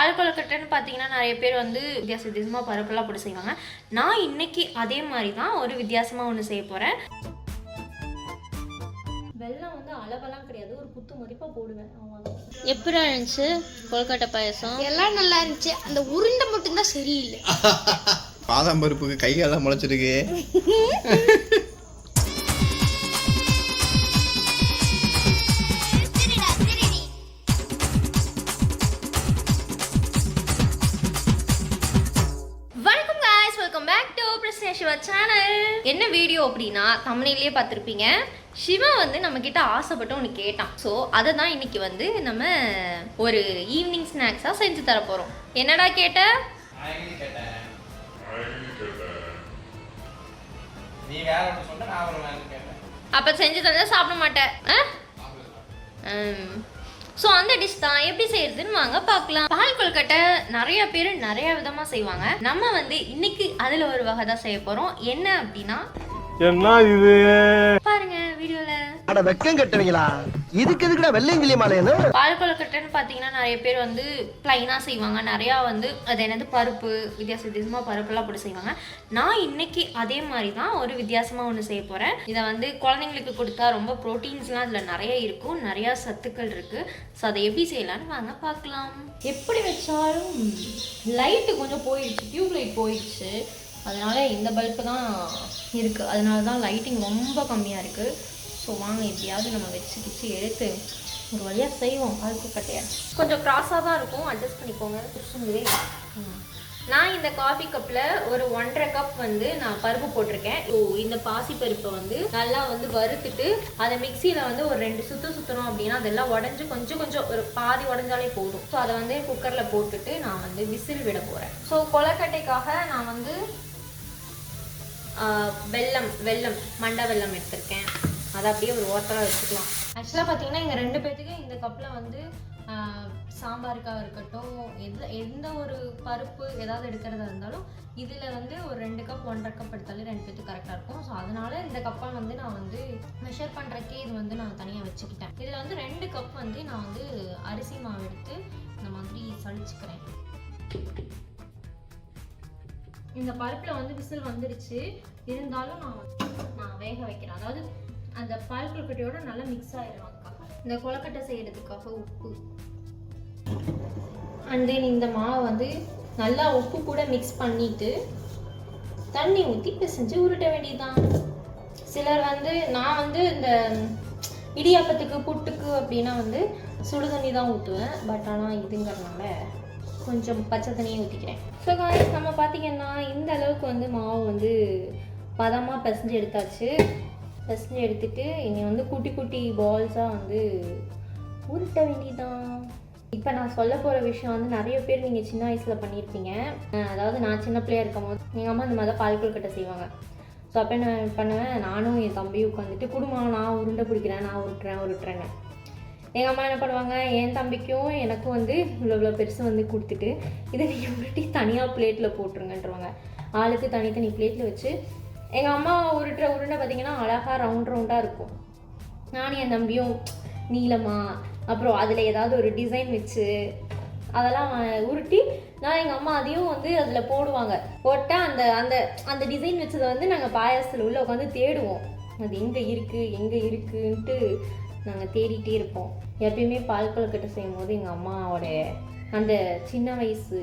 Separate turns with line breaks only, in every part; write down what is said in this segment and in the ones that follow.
பால் கொழுக்கட்டைன்னு பார்த்தீங்கன்னா நிறைய பேர் வந்து வித்தியாசமாக பருப்பெல்லாம் போட்டு செய்வாங்க. நான் இன்னைக்கு அதே மாதிரி தான் ஒரு வித்தியாசமாக ஒன்று செய்ய போகிறேன். வெல்லம் வந்து அளவெல்லாம் கிடையாது, ஒரு குத்து மதிப்பாக போடுவேன்.
எப்படி இருந்துச்சு கொழுக்கட்டை பாயசம்?
எல்லாம் நல்லா இருந்துச்சு, அந்த உருண்டை மட்டும்தான் சரியில்லை.
பாதாம் பருப்புக்கு கைகாலாம் முளைச்சிருக்கு.
சிவா சேனல். என்ன வீடியோ அப்படின்னா தமிழ்லேயே பார்த்துருப்பீங்க. சிவா வந்து நம்ம கிட்ட ஆசைப்பட்டு ஒன்று கேட்டான். ஸோ அதை தான் இன்னைக்கு வந்து நம்ம ஒரு ஈவினிங் ஸ்நாக்ஸாக செஞ்சு தர போகிறோம். என்னடா கேட்ட? அப்போ செஞ்சு தந்தா சாப்பிட மாட்டேன். ஸோ அந்த டிஷ் தான் எப்படி செய்யறதுன்னு வாங்க பார்க்கலாம். பால் கொழுக்கட்டை நிறைய பேர் நிறைய விதமாக செய்வாங்க. நம்ம வந்து இன்னைக்கு அதில் ஒரு வகை தான் செய்ய போகிறோம். என்ன அப்படின்னா
என்ன இது
பாருங்க வீடியோல.
அட வெக்கம் கட்டுவீங்களா? இதுக்கு எதுக்குடா வெள்ளையங்கிலி மாலையன்னு?
பால் கொழுக்கட்டைன்னு பார்த்தீங்கன்னா நிறைய பேர் வந்து பிளைனாக செய்வாங்க. நிறையா வந்து அது என்னது பருப்பு வித்தியாசமாக பருப்பெல்லாம் போட்டு செய்வாங்க. நான் இன்னைக்கு அதே மாதிரி தான் ஒரு வித்தியாசமாக ஒன்று செய்ய போகிறேன். இதை வந்து குழந்தைங்களுக்கு கொடுத்தா ரொம்ப ப்ரோட்டீன்ஸ்லாம் அதில் நிறைய இருக்கும், நிறையா சத்துக்கள் இருக்குது. ஸோ அதை எப்படி செய்யலான்னு வாங்க பார்க்கலாம். எப்படி வச்சாலும் லைட்டு கொஞ்சம் போயிடுச்சு, டியூப் லைட் போயிடுச்சு. அதனால இந்த பல்பு தான் இருக்குது, அதனால தான் லைட்டிங் ரொம்ப கம்மியாக இருக்குது. ஸோ வாங்க எப்படியாவது நம்ம வச்சு எடுத்து ஒரு வழியாக செய்வோம். பால் கொழுக்கட்டையை கொஞ்சம் க்ராஸாக தான் இருக்கும், அட்ஜஸ்ட் பண்ணிக்கோங்க. நான் இந்த காஃபி கப்பில் ஒரு 1.5 கப் வந்து நான் பருப்பு போட்டிருக்கேன். ஸோ இந்த பாசி பருப்பை வந்து நல்லா வந்து வறுத்துட்டு அதை மிக்சியில் வந்து ஒரு 2 சுற்றணும் அப்படின்னா அதெல்லாம் உடஞ்சி கொஞ்சம் ஒரு பாதி உடஞ்சாலே போதும். ஸோ அதை வந்து குக்கரில் போட்டுட்டு நான் வந்து விசில் விட போகிறேன். ஸோ கொழுக்கட்டைக்காக நான் வந்து வெல்லம் மண்டை வெல்லம் எடுத்திருக்கேன். அதை அப்படியே ஒரு ஓட்டலாக வச்சுக்கலாம். ஆக்சுவலாக பார்த்தீங்கன்னா எங்கள் 2 பேர்த்துக்கு இந்த கப்பில் வந்து சாம்பாருக்காக இருக்கட்டும், எந்த ஒரு பருப்பு ஏதாவது எடுக்கிறதா இருந்தாலும் இதில் வந்து ஒரு 2 கப் 1.5 கப் எடுத்தாலே 2 பேர்த்துக்கு கரெக்டாக இருக்கும். ஸோ அதனால் இந்த கப்பை வந்து நான் வந்து மெஷர் பண்ணுறக்கே இது வந்து நான் தனியாக வச்சுக்கிட்டேன். இதில் வந்து 2 கப் வந்து நான் வந்து அரிசி மாவு எடுத்து இந்த மாதிரி சளிச்சுக்கிறேன். இந்த பருப்பில் வந்து விசில் வந்துடுச்சு, இருந்தாலும் நான் வேக வைக்கிறேன். அதாவது அந்த பால் கொழுக்கட்டையோட நல்லா மிக்ஸ் ஆகிடும். அதுக்காக இந்த கொழுக்கட்டை செய்கிறதுக்காக உப்பு அண்ட் தென் இந்த மாவை வந்து நல்லா உப்பு கூட மிக்ஸ் பண்ணிவிட்டு தண்ணி ஊற்றி பிசைஞ்சு உருட்ட வேண்டியதுதான். சிலர் வந்து நான் வந்து இந்த இடியாப்பத்துக்கு புட்டுக்கு அப்படின்னா வந்து சுடு தண்ணி தான் ஊற்றுவேன். பட் ஆனால் இதுங்கிறதுனால கொஞ்சம் பச்சை தண்ணியை ஊற்றிக்கிறேன். ஸோ காய்ஸ் நம்ம பார்த்திங்கன்னா இந்த அளவுக்கு வந்து மாவு வந்து பதமாக பிசைஞ்சு எடுத்தாச்சு. பிசைஞ்சு எடுத்துட்டு இனி வந்து குட்டி குட்டி பால்ஸாக வந்து உருட்ட வேண்டியதான். இப்போ நான் சொல்ல போகிற விஷயம் வந்து நிறைய பேர் நீங்கள் சின்ன வயசில் பண்ணியிருப்பீங்க. அதாவது நான் சின்ன பிள்ளையாக இருக்கும் போது எங்கள் அம்மா இந்த மாதிரி தான் பால் கொழுக்கட்டை செய்வாங்க. ஸோ அப்போ என்ன பண்ணுவேன், நானும் என் தம்பியும் உட்காந்துட்டு குடும்பம் நான் உருண்டை பிடிக்கிறேன், நான் உருட்டுறேன்னு. எங்கள் அம்மா என்ன பண்ணுவாங்க, என் தம்பிக்கும் எனக்கும் வந்து இவ்வளோ பெருசு வந்து கொடுத்துட்டு இதை நீங்கள் உருட்டி தனியாக பிளேட்டில் போட்டுருங்கன்றவாங்க. ஆளுக்கு தனித்தனி பிளேட்டில் வச்சு எங்கள் அம்மா உருட்டுற உருண்டை பார்த்திங்கன்னா அழகாக ரவுண்டாக இருக்கும். நானும் என் தம்பியும் நீளமாக அப்புறம் அதில் ஏதாவது ஒரு டிசைன் வச்சு அதெல்லாம் உருட்டி நான் எங்கள் அம்மா அதையும் வந்து அதில் போட்டால் அந்த டிசைன் வச்சதை வந்து நாங்கள் பாயாசத்தில் உள்ள உட்காந்து தேடுவோம். அது எங்கே இருக்குன்ட்டு நாங்கள் தேடிகிட்டே இருப்போம். எப்பயுமே பால் கொழுக்கட்டை செய்யும் போது எங்கள் அம்மாவோட அந்த சின்ன வயசு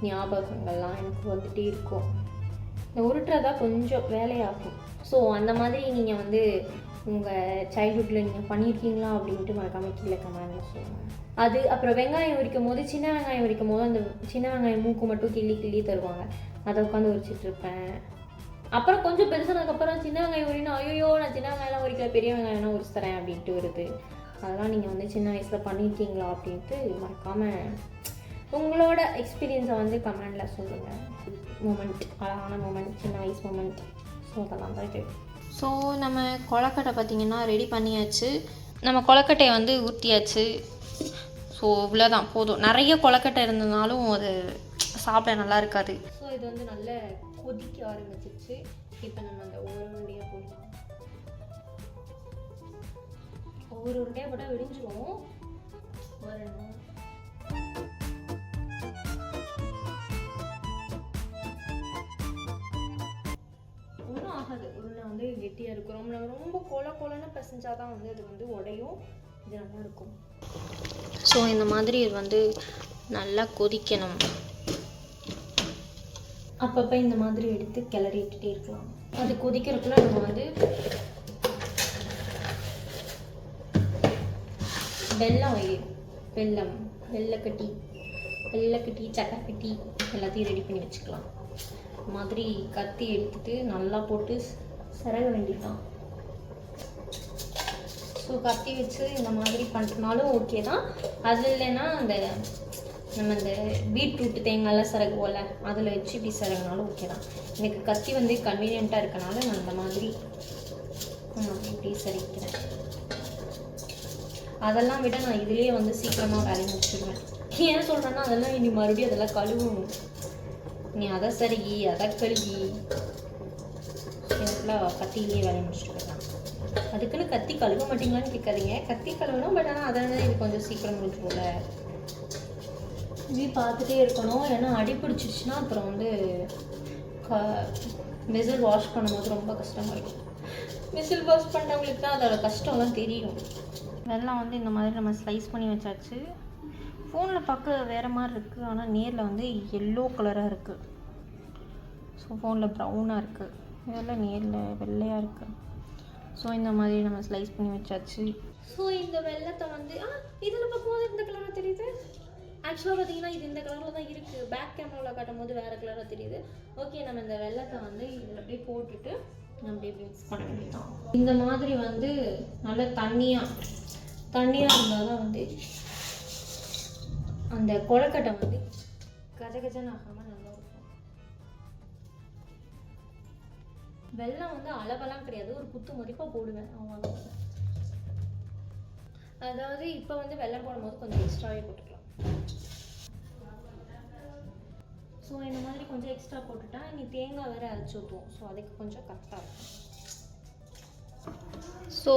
ஞாபகங்கள்லாம் எனக்கு வந்துகிட்டே இருக்கும். இந்த உருட்டுறதா கொஞ்சம் வேலையாகும். ஸோ அந்த மாதிரி நீங்கள் வந்து உங்கள் சைல்ட்ஹுட்டில் நீங்கள் பண்ணியிருக்கீங்களா அப்படின்ட்டு மறக்காமல் கீழே கமெண்ட்டில் சொல்லுங்கள். அது அப்புறம் வெங்காயம் உரிக்கும் போது சின்ன வெங்காயம் உரிக்கும் போது அந்த சின்ன வெங்காயம் மூக்கு மட்டும் கிள்ளி தருவாங்க. அதை உட்காந்து உரிச்சிட்ருப்பேன். அப்புறம் கொஞ்சம் பெருசானதுக்கப்புறம் சின்ன வெங்காயம் உரினா ஐயோ நான் சின்ன வெங்காயம்லாம் உரிக்கல, பெரிய வெங்காயம்லாம் உரிச்சு தரேன் அப்படின்ட்டு வருது. அதெல்லாம் நீங்கள் வந்து சின்ன வயசில் பண்ணியிருக்கீங்களா அப்படின்ட்டு மறக்காமல் உங்களோட எக்ஸ்பீரியன்ஸை வந்து கமெண்டில் சொல்லுங்கள். மூமெண்ட், அழகான மூமெண்ட், சின்ன வயசு மூமெண்ட். ஸோ அதெல்லாம் தான் இது. ஸோ நம்ம கொழுக்கட்டை பார்த்திங்கன்னா ரெடி பண்ணியாச்சு. நம்ம கொழுக்கட்டையை வந்து ஊற்றியாச்சு. ஸோ இவ்வளோதான் போதும். நிறைய கொழுக்கட்டை இருந்ததுனாலும் அது சாப்பிட நல்லா இருக்காது. ஸோ இது வந்து நல்ல கொதிக்க ஆரம்பிச்சிருச்சு. இப்போ நம்ம அந்த ஒவ்வொரு உருண்டையாக போடலாம். ஒவ்வொரு உருண்டையாக போட்டால் விடிஞ்சிடும். வரணும். வந்து கெட்டியாக இருக்கும். ரொம்ப கொலன்னு பிசைஞ்சால் தான் வந்து அது வந்து உடையும், இது நல்லா இருக்கும். ஸோ இந்த மாதிரி இது வந்து நல்லா கொதிக்கணும். அப்பப்போ இந்த மாதிரி எடுத்து கிளறிட்டுட்டே இருக்கலாம். அது கொதிக்கிறதுக்குள்ள நம்ம வந்து வெள்ளைக்கட்டி சக்கரை எல்லாத்தையும் ரெடி பண்ணி வச்சுக்கலாம். இந்த மாதிரி கத்தி எடுத்துட்டு நல்லா போட்டு சிரக வேண்டியதுதான். ஸோ கத்தி வச்சு இந்த மாதிரி பண்ணுறதுனாலும் ஓகே தான். அது இல்லைன்னா நம்ம இந்த பீட்ரூட் தேங்காயெல்லாம் சிறகுவோல அதில் வச்சு இப்படி சிறகுனாலும் ஓகே தான். எனக்கு கத்தி வந்து கன்வீனியண்ட்டாக இருக்கனால நான் அந்த மாதிரி இப்படி சிரிக்கிறேன். அதெல்லாம் விட நான் இதுலேயே வந்து சீக்கிரமாக வேலையை முடிச்சிடுவேன். ஏன் சொல்கிறேன்னா அதெல்லாம் இனி மறுபடியும் அதெல்லாம் கழுவணும். நீ அதை சருகி அதை கழுவி எனக்குலாம் கத்திலேயே வேலையை முடிச்சுட்டு போயிடலாம். அதுக்குன்னு கத்தி கழுவ மாட்டீங்களான்னு கேட்காதீங்க, கத்தி கழுவணும். பட் ஆனால் அதனால இது கொஞ்சம் சீக்கிரம் முடிஞ்சு போல இப்படி பார்த்துட்டே இருக்கணும். ஏன்னா அடி பிடிச்சிருச்சுன்னா அப்புறம் வந்து வெசில் வாஷ் பண்ணும்போது ரொம்ப கஷ்டமாக இருக்கும். வெசில் வாஷ் பண்ணுறவங்களுக்கு தான் அதோட கஷ்டம்லாம் தெரியும். வெல்லம் வந்து இந்த மாதிரி நம்ம ஸ்லைஸ் பண்ணி வச்சாச்சு. ஃபோனில் பார்க்க வேறு மாதிரி இருக்குது, ஆனால் நேரில் வந்து எல்லோ கலராக இருக்குது. ஸோ ஃபோனில் ப்ரௌனாக இருக்குது, இதெல்லாம் நேரில் வெள்ளையாக இருக்குது. ஸோ இந்த மாதிரி நம்ம ஸ்லைஸ் பண்ணி வச்சாச்சு. ஸோ இந்த வெள்ளத்தை வந்து இதில் பார்க்கும்போது இந்த கலராக தெரியுது. ஆக்சுவலாக பார்த்தீங்கன்னா இது இந்த கலரில் தான் இருக்குது. பேக் கேமராவில் காட்டும் போது வேறு கலராக தெரியுது. ஓகே, நம்ம இந்த வெள்ளத்தை வந்து இதில் அப்படியே போட்டுட்டு நம்ம அப்படியே மிக்ஸ் பண்ண வேண்டியதான். இந்த மாதிரி வந்து நல்லா தண்ணியாக இருந்தால் தான் வந்து அந்த கொழுக்கட்டை வந்து கஜகஜன்னு ஆகாமல் நல்லா இருக்கும். வெல்லம் வந்து அளவெல்லாம் கிடையாது, ஒரு குத்து மதிப்பாக போடுவேன் அவ்வளோதான். அதாவது இப்போ வந்து வெல்லம் போடும்போது கொஞ்சம் எக்ஸ்ட்ராவே போட்டுக்கலாம். ஸோ இந்த மாதிரி கொஞ்சம் எக்ஸ்ட்ரா போட்டுட்டா இனி தேங்காய் வேறு அரைச்சி ஊற்றுவோம். ஸோ அதுக்கு கொஞ்சம் கரெக்டாக இருக்கும்.
ஸோ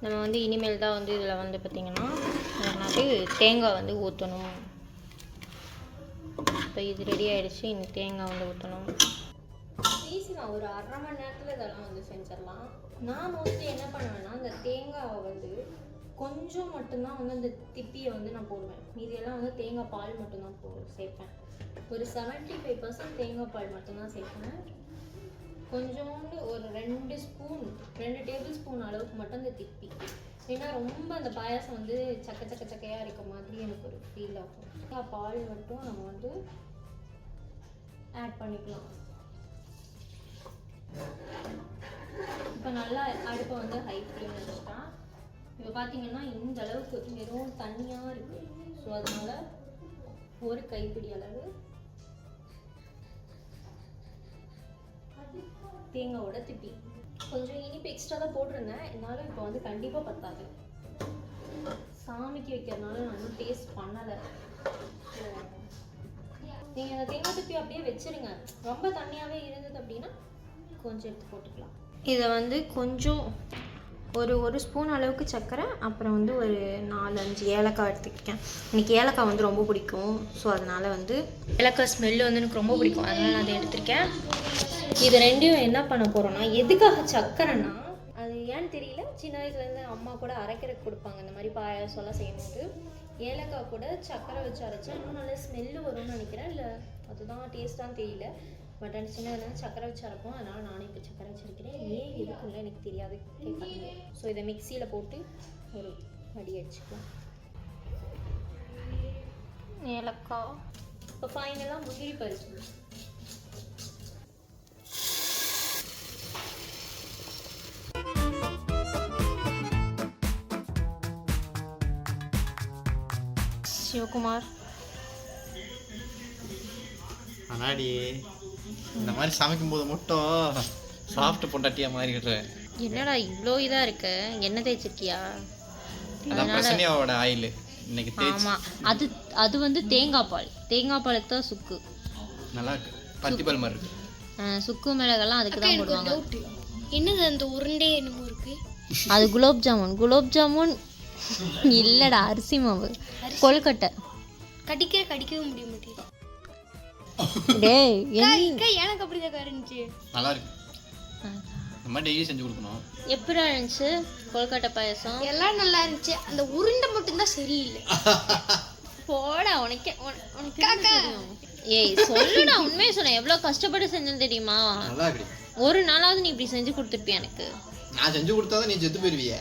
நம்ம வந்து இனிமேல் தான் வந்து இதில் வந்து பார்த்திங்கன்னா என்னது தேங்காய் வந்து ஊற்றணும். இப்போ இது ரெடி ஆகிடுச்சு, இனி தேங்காய் வந்து ஊற்றணும்.
ஈஸி தான், ஒரு 1/2 மணி நேரத்தில் இதெல்லாம் வந்து செஞ்சிடலாம். நான் மோஸ்ட்லி என்ன பண்ணுவேன்னா இந்த தேங்காவை வந்து கொஞ்சம் மட்டும்தான் வந்து அந்த திப்பியை வந்து நான் போடுவேன். மீதியெல்லாம் வந்து தேங்காய் பால் மட்டும்தான் சேர்ப்பேன். ஒரு 75% தேங்காய் பால் மட்டும்தான் சேர்ப்பேன். கொஞ்சோண்டு ஒரு 2 டேபிள் ஸ்பூன் அளவுக்கு மட்டும் அந்த திப்பி. ஏன்னா ரொம்ப அந்த பாயாசம் வந்து சக்கையாக இருக்க மாதிரி எனக்கு ஒரு ஃபீல் ஆகும். பால் மட்டும் நம்ம வந்து ஆட் பண்ணிக்கலாம். இப்போ நல்லா அடுப்பை வந்து ஹை ஃப்ளேம் வச்சுட்டான். இப்போ பார்த்தீங்கன்னா இந்த அளவுக்கு வெறும் தண்ணியாக இருக்குது. ஸோ அதனால ஒரு கைப்பிடி அளவு தேங்காவோட திப்பி. கொஞ்சம் இனிப்பு எக்ஸ்ட்ரா தான் போட்டிருந்தேன், இருந்தாலும் இப்போ வந்து கண்டிப்பாக பத்தாது. சாமிக்கு வைக்கிறதுனால நான் இன்னும் டேஸ்ட் பண்ணலை. ஸோ நீங்கள் அந்த தேங்காய் திப்பி அப்படியே வச்சுருங்க. ரொம்ப தண்ணியாகவே இருந்தது அப்படின்னா கொஞ்சம் எடுத்து போட்டுக்கலாம். இதை வந்து கொஞ்சம் ஒரு ஸ்பூன் அளவுக்கு சர்க்கரை, அப்புறம் வந்து ஒரு 4-5 ஏலக்காய் எடுத்துக்கிட்டேன். எனக்கு ஏலக்காய் வந்து ரொம்ப பிடிக்கும். ஸோ அதனால் வந்து ஏலக்காய் ஸ்மெல்லு வந்து எனக்கு ரொம்ப பிடிக்கும், அதனால் நான் அதை எடுத்துருக்கேன். இது ரெண்டையும் என்ன பண்ண போகிறோன்னா, எதுக்காக சர்க்கரைன்னா அது ஏன்னு தெரியல, சின்ன வயசுலேருந்து அம்மா கூட அரைக்கிறதுக்கு கொடுப்பாங்க. இந்த மாதிரி பாயாசம்லாம் செய்யும்போது ஏலக்காய் கூட சர்க்கரை வச்சு அரைச்சா இன்னும் நல்ல ஸ்மெல்லு வரும்னு நினைக்கிறேன். இல்லை அதுதான் டேஸ்ட்டான்னு தெரியல. பட் அந்த சின்ன சக்கரை வச்சு அரைப்போம், அதனால் நானே இப்போ சக்கரை வச்சுருக்கிறேன். ஏன் எதுக்குள்ள எனக்கு தெரியாது, கேட்காதீங்க. ஸோ இதை மிக்சியில் போட்டு ஒரு வடி அடிச்சுக்கலாம். ஏலக்காய் இப்போ ஃபைனலாக முந்திரி பருப்பு. சிவகுமார்
அண்ணாடி இந்த மாதிரி சமைக்கும்போது மட்டும் சாஃப்ட் பொண்டாட்டியா மாறிடுறேன்.
என்னடா இவ்வளோ இதாக இருக்கு, எண்ணெய் தேய்ச்சிருக்கியா?
அதான் பிரச்சனையோட ஆயில் இன்னைக்கு தேய்ச்சி.
ஆமாம், அது வந்து தேங்காய் பாலுக்கு தான் சுக்கு
நல்லா இருக்கு, பத்திப்பால் மாதிரி இருக்கு.
சுக்கு மிளகெல்லாம் அதுக்கு தான் போடுவாங்க.
என்னது அந்த உருண்டை என்னமோ இருக்கு?
அது குலோப் ஜாமுன் இல்லைடா, அரிசி மாவு கொழுக்கட்டை.
கடிக்கவே முடிய மாட்டேங்குது.
டேய்
எனக்கு அப்படிதான் இருந்துச்சு.
நல்லா இருக்கு. நம்ம டெய்லி செஞ்சு கொடுக்கணும்.
எப்படி இருந்துச்சு கொழுக்கட்டை பாயசம்?
எல்லாம் நல்லா இருந்துச்சு, அந்த உருண்டை மட்டும்தான் சரியில்லை.
போடா உனக்கு ஏய் சொல்லுடா, உண்மையை சொன்னேன். எவ்வளோ கஷ்டப்பட்டு செஞ்சேன்னு தெரியுமா?
நல்லா இருக்கு.
ஒரு நாளாவது நீ இப்படி செஞ்சு கொடுத்துருப்பியா எனக்கு?
நான் செஞ்சு கொடுத்தாதான் நீ செத்து போயிருவிய.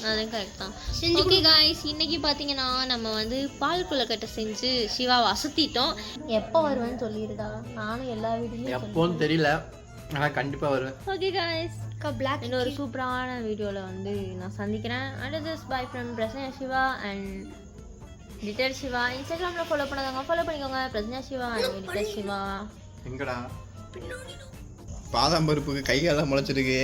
அதுவும் கரெக்ட் தான். ஓகே காய்ஸ், இன்னைக்கு பார்த்தீங்கன்னா நம்ம வந்து பால் கொழுக்கட்டை செஞ்சு சிவாவை அசத்திட்டோம். எப்போ வருவேன்னு சொல்லிடுடா, நானும் எல்லா வீடியோலையும்
எப்போன்னு தெரியல, ஆனால் கண்டிப்பாக வருவேன்.
ஓகே காய்ஸ்,
பிளாக்
இன்னொரு சூப்பரான வீடியோவில் வந்து நான் சந்திக்கிறேன். And this bye from Prasanna Siva and little Siva. இன்ஸ்டாகிராமில் ஃபாலோ பண்ணாதவங்க ஃபாலோ பண்ணிக்கோங்க. Prasanna Siva and little Siva.
எங்கடா பாதாம் பருப்புக்கு கை காலம் முளைச்சிருக்கு.